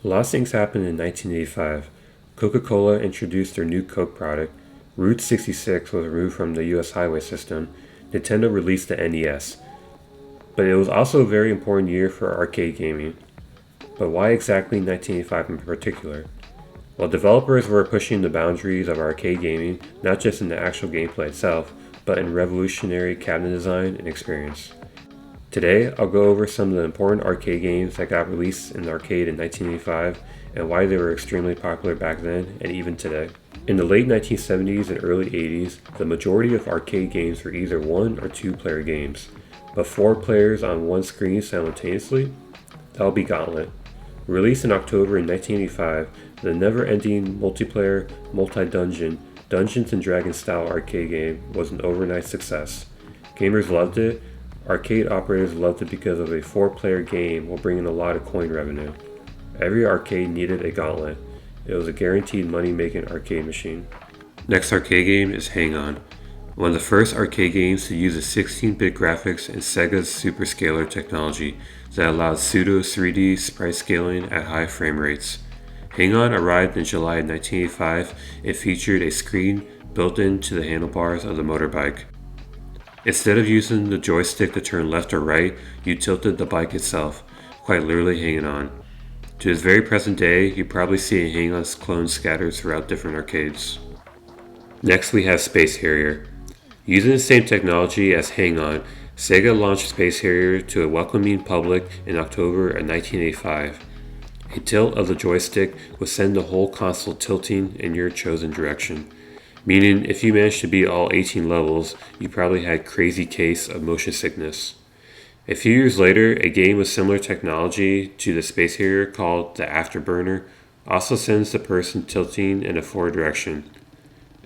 A lot of things happened in 1985. Coca-Cola introduced their new Coke product. Route 66 was removed from the US highway system. Nintendo released the NES. But it was also a very important year for arcade gaming. But why exactly 1985 in particular? Well, developers were pushing the boundaries of arcade gaming, not just in the actual gameplay itself, but in revolutionary cabinet design and experience. Today, I'll go over some of the important arcade games that got released in the arcade in 1985 and why they were extremely popular back then and even today. In the late 1970s and early 80s, the majority of arcade games were either one or two player games, but four players on one screen simultaneously? That would be Gauntlet. Released in October in 1985, the never-ending multiplayer, multi-dungeon, Dungeons & Dragons style arcade game was an overnight success. Gamers loved it. Arcade operators loved it because of a four-player game while bringing a lot of coin revenue. Every arcade needed a Gauntlet. It was a guaranteed money-making arcade machine. Next arcade game is Hang On, one of the first arcade games to use a 16-bit graphics and Sega's superscaler technology that allowed pseudo 3D sprite scaling at high frame rates. Hang On arrived in July 1985 and featured a screen built into the handlebars of the motorbike. Instead of using the joystick to turn left or right, you tilted the bike itself, quite literally hanging on. To this very present day, you probably see a Hang On clone scattered throughout different arcades. Next we have Space Harrier. Using the same technology as Hang On, Sega launched Space Harrier to a welcoming public in October of 1985. A tilt of the joystick would send the whole console tilting in your chosen direction, meaning if you managed to beat all 18 levels, you probably had crazy case of motion sickness. A few years later, a game with similar technology to the Space Harrier called the Afterburner also sends the person tilting in a forward direction.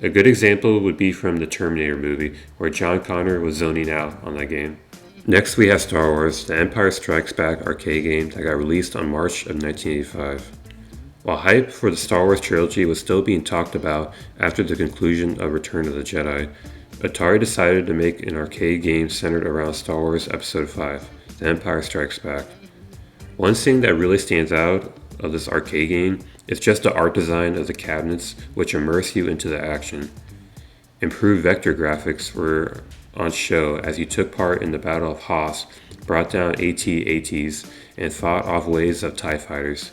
A good example would be from the Terminator movie, where John Connor was zoning out on that game. Next we have Star Wars, the Empire Strikes Back arcade game that got released on March of 1985. While hype for the Star Wars trilogy was still being talked about after the conclusion of Return of the Jedi, Atari decided to make an arcade game centered around Star Wars Episode 5, The Empire Strikes Back. One thing that really stands out of this arcade game is just the art design of the cabinets, which immerse you into the action. Improved vector graphics were on show as you took part in the Battle of Hoth, brought down AT-ATs, and fought off waves of TIE fighters.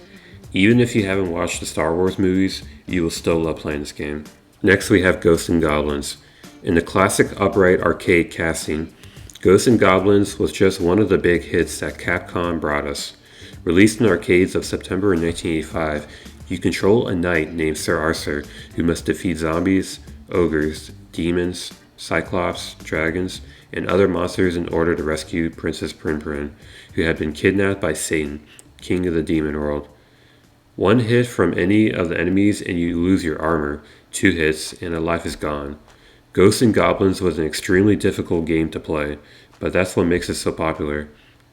Even if you haven't watched the Star Wars movies, you will still love playing this game. Next we have Ghosts and Goblins. In the classic upright arcade casting, Ghosts and Goblins was just one of the big hits that Capcom brought us. Released in arcades of September 1985, you control a knight named Sir Arthur who must defeat zombies, ogres, demons, cyclops, dragons, and other monsters in order to rescue Princess Prin, who had been kidnapped by Satan, king of the demon world. One hit from any of the enemies and you lose your armor, 2 hits and a life is gone. Ghosts and Goblins was an extremely difficult game to play, but that's what makes it so popular.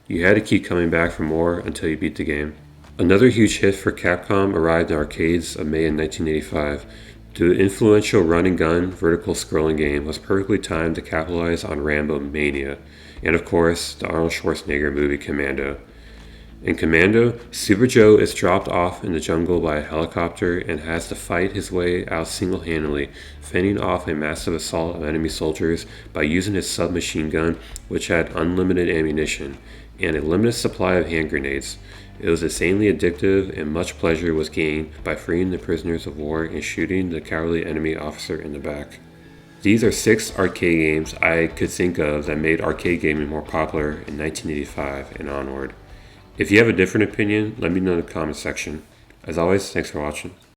You had to keep coming back for more until you beat the game. Another huge hit for Capcom arrived in arcades of May in 1985. The influential run-and-gun vertical scrolling game was perfectly timed to capitalize on Rambo mania, and of course, the Arnold Schwarzenegger movie Commando. In Commando, Super Joe is dropped off in the jungle by a helicopter and has to fight his way out single-handedly, fending off a massive assault of enemy soldiers by using his submachine gun, which had unlimited ammunition, and a limited supply of hand grenades. It was insanely addictive, and much pleasure was gained by freeing the prisoners of war and shooting the cowardly enemy officer in the back. These are 6 arcade games I could think of that made arcade gaming more popular in 1985 and onward. If you have a different opinion, let me know in the comment section. As always, thanks for watching.